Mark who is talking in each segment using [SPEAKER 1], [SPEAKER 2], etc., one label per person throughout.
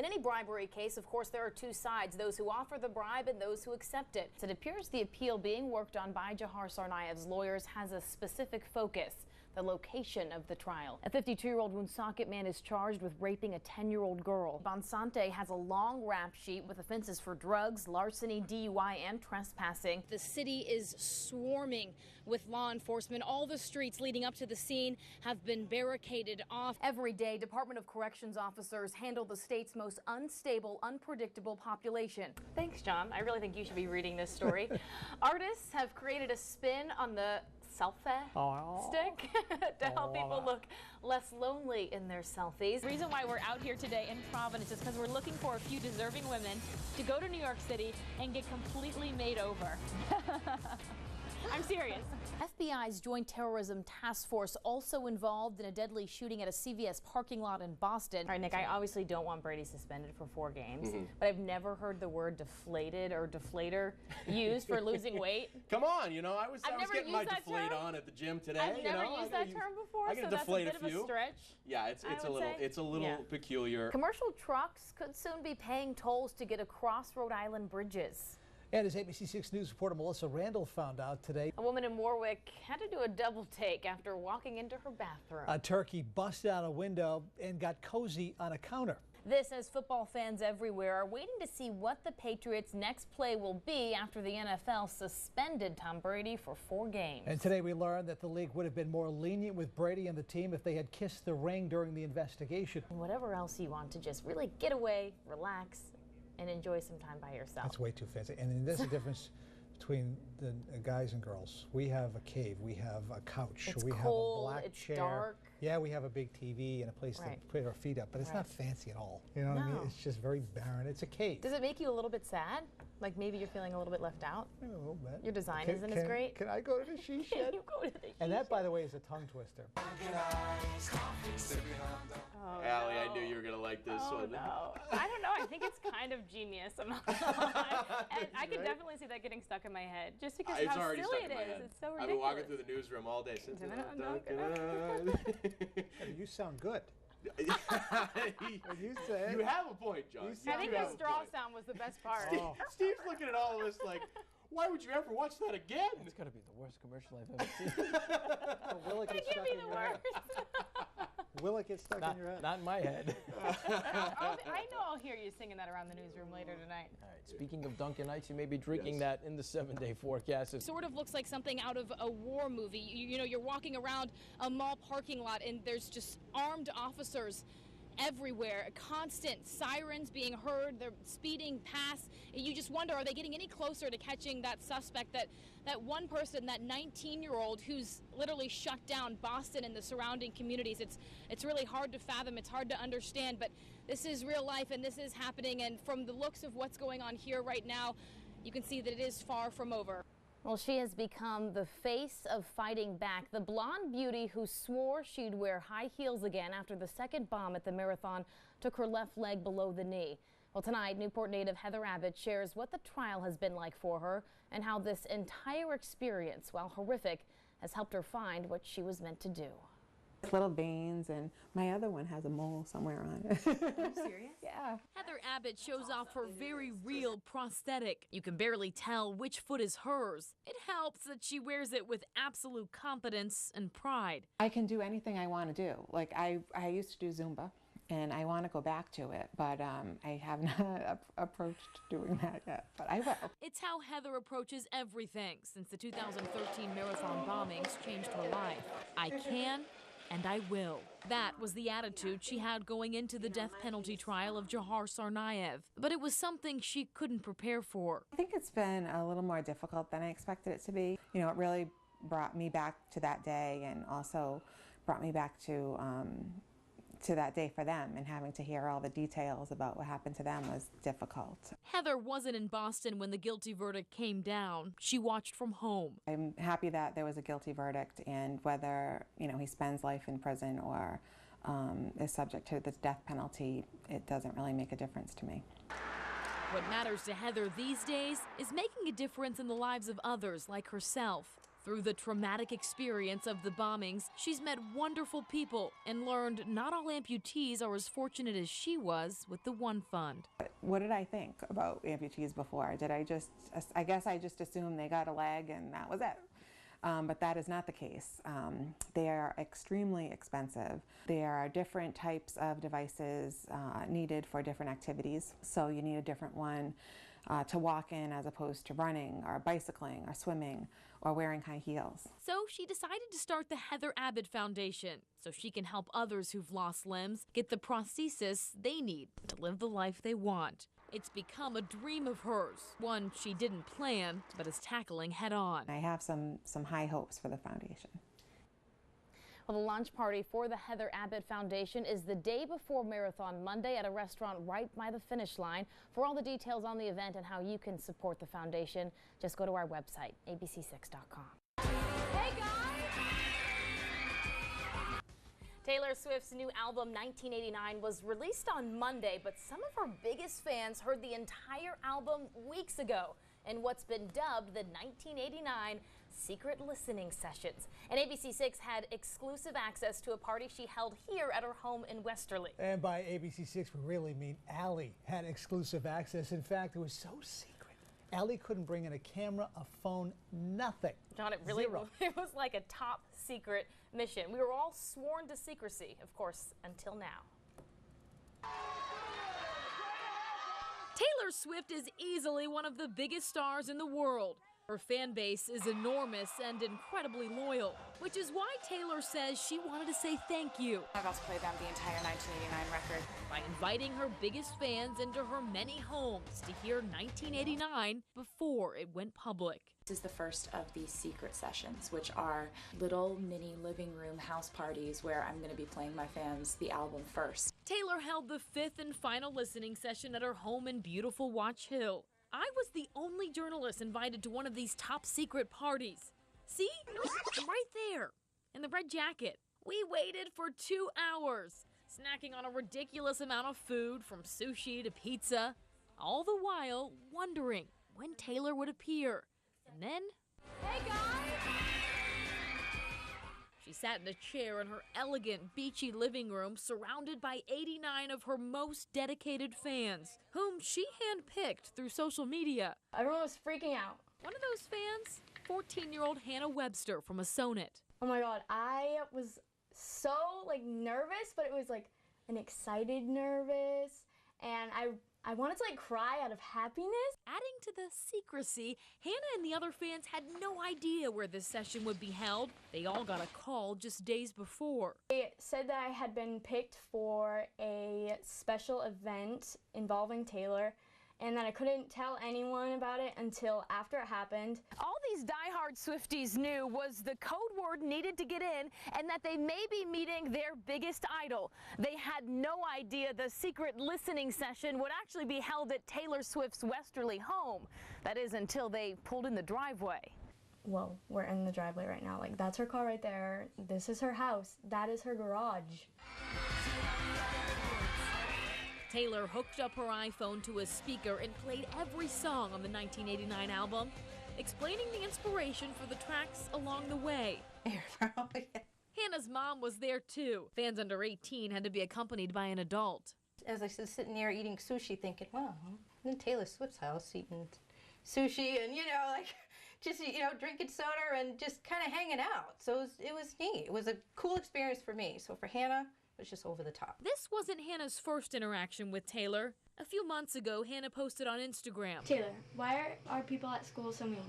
[SPEAKER 1] In any bribery case, of course, there are two sides, those who offer the bribe and those who accept it. It appears the appeal being worked on by Jahar Tsarnaev's lawyers has a specific focus: the location of the trial. A 52-year-old Woonsocket man is charged with raping a 10-year-old girl. Bonsante has a long rap sheet with offenses for drugs, larceny, DUI, and trespassing. The city is swarming with law enforcement. All the streets leading up to the scene have been barricaded off. Every day, Department of Corrections officers handle the state's most unstable, unpredictable population. Thanks, John. I really think you should be reading this story. Artists have created a spin on the selfie stick to help people look less lonely in their selfies.
[SPEAKER 2] The reason why we're out here today in Providence is because we're looking for a few deserving women to go to New York City and get completely made over. I'm serious.
[SPEAKER 1] FBI's Joint Terrorism Task Force also involved in a deadly shooting at a CVS parking lot in Boston. All right, Nick, I obviously don't want Brady suspended for 4 games, but I've never heard the word deflated or deflator used for losing weight.
[SPEAKER 3] Come on, you know, I was getting my deflate on at the gym today.
[SPEAKER 1] I've never used that term before, so that's a bit of a stretch.
[SPEAKER 3] Yeah, it's a little peculiar.
[SPEAKER 1] Commercial trucks could soon be paying tolls to get across Rhode Island bridges.
[SPEAKER 4] And as ABC6 News reporter Melissa Randall found out today,
[SPEAKER 1] a woman in Warwick had to do a double take after walking into her bathroom.
[SPEAKER 4] A turkey busted out a window and got cozy on a counter.
[SPEAKER 1] This as football fans everywhere are waiting to see what the Patriots' next play will be after the NFL suspended Tom Brady for 4 games.
[SPEAKER 4] And today we learned that the league would have been more lenient with Brady and the team if they had kissed the ring during the investigation.
[SPEAKER 1] And whatever else you want to just really get away, relax, and enjoy some time by yourself.
[SPEAKER 4] That's way too fancy. And there's a difference between the guys and girls. We have a cave, we have a couch, we have a black chair. It's dark. Yeah, we have a big TV and a place to put our feet up, but it's not fancy at all. You know what I mean? It's just very barren. It's a cave.
[SPEAKER 1] Does it make you a little bit sad? Like maybe you're feeling a little bit left out?
[SPEAKER 4] Maybe a little bit.
[SPEAKER 1] Your design isn't as great?
[SPEAKER 4] Can I go to the she shed?
[SPEAKER 1] Can you go to the she
[SPEAKER 4] And that,
[SPEAKER 1] shed?
[SPEAKER 4] by the way, is a tongue twister.
[SPEAKER 3] Allie, I knew you were going to like this one.
[SPEAKER 2] No. I don't know. I think it's kind of genius. I'm not gonna lie. And I could definitely see that getting stuck in my head just because of how silly it is. It's so ridiculous.
[SPEAKER 3] I've been walking through the newsroom all day since.
[SPEAKER 4] You sound good.
[SPEAKER 3] You have a point, John.
[SPEAKER 2] I think the straw sound was the best part.
[SPEAKER 3] Steve's looking at all of us like, why would you ever watch that again?
[SPEAKER 5] It's got to be the worst commercial I've ever seen.
[SPEAKER 4] Will it get stuck in your head? Will it get stuck in your head?
[SPEAKER 5] Not in my head.
[SPEAKER 2] I know I'll hear you singing that around the newsroom later tonight.
[SPEAKER 5] All right, speaking of Dunkin' Nights, you may be drinking that in the 7-day forecast.
[SPEAKER 2] It sort of looks like something out of a war movie. You know, you're walking around a mall parking lot and there's just armed officers everywhere, constant sirens being heard, they're speeding past. You just wonder, are they getting any closer to catching that suspect, that one person, that 19-year-old who's literally shut down Boston and the surrounding communities? It's really hard to fathom, it's hard to understand, but this is real life and this is happening, and from the looks of what's going on here right now, you can see that it is far from over.
[SPEAKER 1] Well, she has become the face of fighting back. The blonde beauty who swore she'd wear high heels again after the second bomb at the marathon took her left leg below the knee. Well, tonight, Newport native Heather Abbott shares what the trial has been like for her and how this entire experience, while horrific, has helped her find what she was meant to do.
[SPEAKER 6] Little veins, and my other one has a mole somewhere on it.
[SPEAKER 1] Are you serious?
[SPEAKER 6] Yeah.
[SPEAKER 2] Heather Abbott shows off her very real prosthetic. You can barely tell which foot is hers. It helps that she wears it with absolute confidence and pride.
[SPEAKER 6] I can do anything I want to do. Like I used to do Zumba, and I want to go back to it, but I have not approached doing that yet, but I will.
[SPEAKER 2] It's how Heather approaches everything since the 2013 marathon bombings changed her life. I can, and I will. That was the attitude she had going into the death penalty trial of Jahar Tsarnaev. But it was something she couldn't prepare for.
[SPEAKER 6] I think it's been a little more difficult than I expected it to be. You know, it really brought me back to that day, and also brought me back to that day for them, and having to hear all the details about what happened to them was difficult.
[SPEAKER 2] Heather wasn't in Boston when the guilty verdict came down. She watched from home.
[SPEAKER 6] I'm happy that there was a guilty verdict, and whether, you know, he spends life in prison or is subject to the death penalty, it doesn't really make a difference to me.
[SPEAKER 2] What matters to Heather these days is making a difference in the lives of others like herself. Through the traumatic experience of the bombings, she's met wonderful people and learned not all amputees are as fortunate as she was with the One Fund.
[SPEAKER 6] What did I think about amputees before? I guess I just assumed they got a leg and that was it. But that is not the case. They are extremely expensive. There are different types of devices needed for different activities. So you need a different one to walk in as opposed to running or bicycling or swimming or wearing high heels.
[SPEAKER 2] So she decided to start the Heather Abbott Foundation so she can help others who've lost limbs get the prosthesis they need to live the life they want. It's become a dream of hers, one she didn't plan, but is tackling head on.
[SPEAKER 6] I have some high hopes for the foundation.
[SPEAKER 1] Well, the launch party for the Heather Abbott Foundation is the day before Marathon Monday at a restaurant right by the finish line. For all the details on the event and how you can support the foundation, just go to our website, abc6.com.
[SPEAKER 7] Hey guys!
[SPEAKER 1] Taylor Swift's new album, 1989, was released on Monday, but some of her biggest fans heard the entire album weeks ago in what's been dubbed the 1989 Secret Listening Sessions. And ABC6 had exclusive access to a party she held here at her home in Westerly.
[SPEAKER 4] And by ABC6, we really mean Allie had exclusive access. In fact, it was so secret. Allie couldn't bring in a camera, a phone, nothing.
[SPEAKER 1] John, it was like a top secret mission. We were all sworn to secrecy, of course, until now.
[SPEAKER 2] Taylor Swift is easily one of the biggest stars in the world. Her fan base is enormous and incredibly loyal, which is why Taylor says she wanted to say thank you.
[SPEAKER 7] I got to play them the entire 1989 record.
[SPEAKER 2] By inviting her biggest fans into her many homes to hear 1989 before it went public.
[SPEAKER 7] This is the first of these secret sessions, which are little mini living room house parties where I'm going to be playing my fans the album first.
[SPEAKER 2] Taylor held the 5th and final listening session at her home in beautiful Watch Hill. I was the only journalist invited to one of these top secret parties. See? Right there, in the red jacket. We waited for 2 hours, snacking on a ridiculous amount of food from sushi to pizza, all the while wondering when Taylor would appear. And then,
[SPEAKER 7] Hey guys!
[SPEAKER 2] she sat in a chair in her elegant, beachy living room surrounded by 89 of her most dedicated fans, whom she handpicked through social media.
[SPEAKER 8] Everyone was freaking out.
[SPEAKER 2] One of those fans, 14-year-old Hannah Webster from Assonet.
[SPEAKER 8] Oh my God, I was so nervous, but it was an excited nervous, and I wanted to cry out of happiness.
[SPEAKER 2] Adding to the secrecy, Hannah and the other fans had no idea where this session would be held. They all got a call just days before.
[SPEAKER 8] They said that I had been picked for a special event involving Taylor, and that I couldn't tell anyone about it until after it happened.
[SPEAKER 1] All these diehard Swifties knew was the code word needed to get in and that they may be meeting their biggest idol. They had no idea the secret listening session would actually be held at Taylor Swift's Westerly home. That is until they pulled in the driveway.
[SPEAKER 8] Well, we're in the driveway right now. That's her car right there. This is her house. That is her garage.
[SPEAKER 2] Taylor hooked up her iPhone to a speaker and played every song on the 1989 album, explaining the inspiration for the tracks along the way. Hannah's mom was there too. Fans under 18 had to be accompanied by an adult.
[SPEAKER 9] As I was sitting there eating sushi thinking, wow, I'm in Taylor Swift's house eating sushi and, just, drinking soda and just kind of hanging out. So it was neat. It was a cool experience for me. So for Hannah, it was just over the top.
[SPEAKER 2] This wasn't Hannah's first interaction with Taylor. A few months ago, Hannah posted on Instagram.
[SPEAKER 8] Taylor, why are people at school so mean?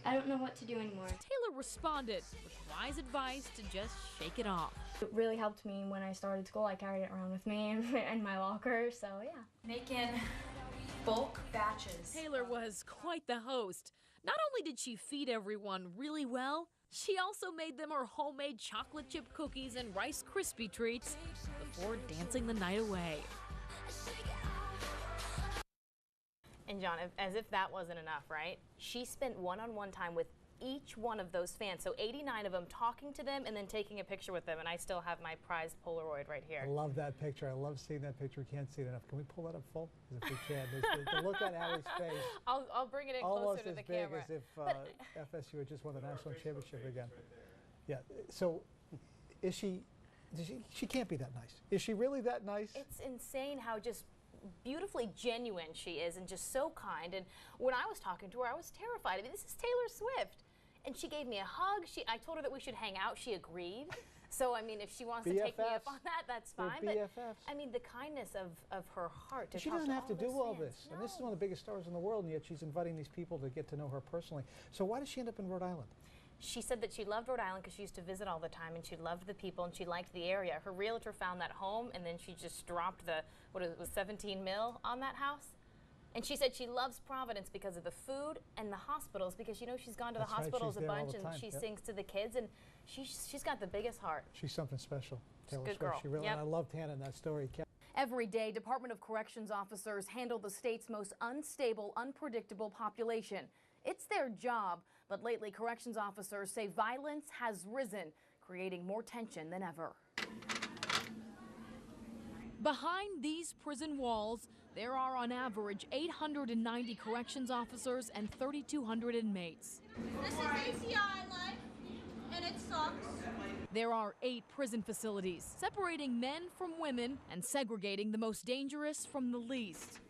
[SPEAKER 8] I don't know what to do anymore.
[SPEAKER 2] Taylor responded with wise advice to just shake it off.
[SPEAKER 8] It really helped me when I started school. I carried it around with me in my locker, so yeah.
[SPEAKER 7] Making bulk batches.
[SPEAKER 2] Taylor was quite the host. Not only did she feed everyone really well, she also made them her homemade chocolate chip cookies and Rice Krispie treats before dancing the night away.
[SPEAKER 1] And John, as if that wasn't enough, right? She spent one-on-one time with each one of those fans, so 89 of them, talking to them and then taking a picture with them. And I still have my prized Polaroid right here.
[SPEAKER 4] I love that picture. I love seeing that picture. We can't see it enough. Can we pull that up full? If we can. The look on Allie's face.
[SPEAKER 1] I'll bring it in closer to the camera.
[SPEAKER 4] Almost as if FSU had just won the national championship again. Yeah. So, is she can't be that nice. Is she really that nice?
[SPEAKER 1] It's insane how just beautifully genuine she is and just so kind. And when I was talking to her, I was terrified. I mean, this is Taylor Swift. And she gave me a hug. I told her that we should hang out. She agreed. So, I mean, if she wants to take me up on that, that's fine.
[SPEAKER 4] But,
[SPEAKER 1] I mean, the kindness of her heart to
[SPEAKER 4] she
[SPEAKER 1] talk
[SPEAKER 4] doesn't
[SPEAKER 1] to
[SPEAKER 4] have to do
[SPEAKER 1] those
[SPEAKER 4] all
[SPEAKER 1] fans.
[SPEAKER 4] this.
[SPEAKER 1] No.
[SPEAKER 4] And this is one of the biggest stars in the world, and yet she's inviting these people to get to know her personally. So why did she end up in Rhode Island?
[SPEAKER 1] She said that she loved Rhode Island because she used to visit all the time, and she loved the people, and she liked the area. Her realtor found that home, and then she just dropped the, 17 mil on that house. And she said she loves Providence because of the food and the hospitals, because, you know, she's gone to the hospitals a bunch, and she sings to the kids, and she's got the biggest heart.
[SPEAKER 4] She's something special. Taylor Swift.
[SPEAKER 1] Girl.
[SPEAKER 4] She really, and I loved Hannah in that story.
[SPEAKER 1] Every day, Department of Corrections officers handle the state's most unstable, unpredictable population. It's their job, but lately corrections officers say violence has risen, creating more tension than ever. Behind these prison walls, there are on average 890 corrections officers and 3,200 inmates.
[SPEAKER 10] This is ACI life, and it sucks.
[SPEAKER 1] There are 8 prison facilities, separating men from women and segregating the most dangerous from the least.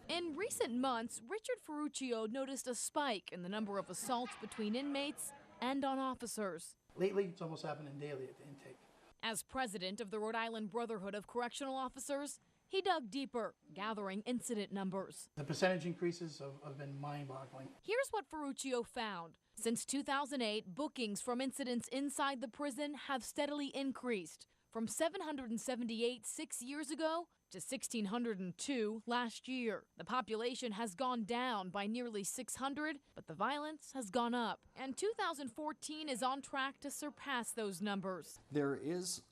[SPEAKER 1] In recent months, Richard Ferruccio noticed a spike in the number of assaults between inmates and on officers.
[SPEAKER 11] Lately, it's almost happening daily at the intake.
[SPEAKER 1] As president of the Rhode Island Brotherhood of Correctional Officers, he dug deeper, gathering incident numbers.
[SPEAKER 11] The percentage increases have been mind-boggling.
[SPEAKER 1] Here's what Ferruccio found. Since 2008, bookings from incidents inside the prison have steadily increased, from 778 6 years ago to 1,602 last year. The population has gone down by nearly 600, but the violence has gone up. And 2014 is on track to surpass those numbers.
[SPEAKER 12] There is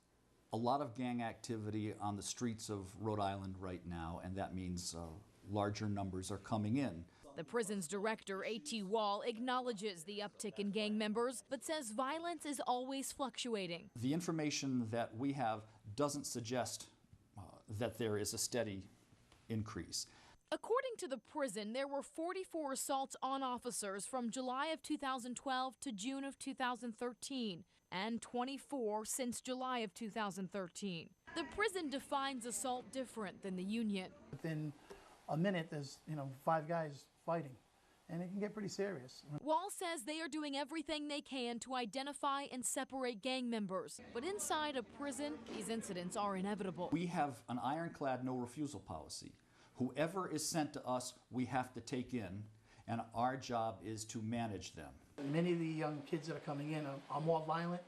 [SPEAKER 12] a lot of gang activity on the streets of Rhode Island right now, and that means larger numbers are coming in.
[SPEAKER 1] The prison's director, A.T. Wall, acknowledges the uptick in gang members, but says violence is always fluctuating.
[SPEAKER 12] The information that we have doesn't suggest that there is a steady increase.
[SPEAKER 1] According to the prison, there were 44 assaults on officers from July of 2012 to June of 2013, and 24 since July of 2013. The prison defines assault different than the union.
[SPEAKER 11] Within a minute, there's 5 guys fighting, and it can get pretty serious.
[SPEAKER 1] Wall says they are doing everything they can to identify and separate gang members, but inside a prison, these incidents are inevitable.
[SPEAKER 12] We have an ironclad no refusal policy. Whoever is sent to us, we have to take in, and our job is to manage them.
[SPEAKER 11] Many of the young kids that are coming in are more violent,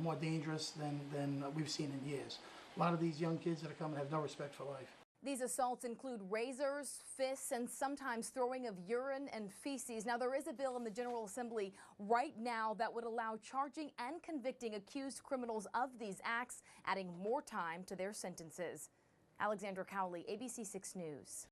[SPEAKER 11] more dangerous than we've seen in years. A lot of these young kids that are coming have no respect for life.
[SPEAKER 1] These assaults include razors, fists, and sometimes throwing of urine and feces. Now, there is a bill in the General Assembly right now that would allow charging and convicting accused criminals of these acts, adding more time to their sentences. Alexandra, Cowley, ABC 6 News.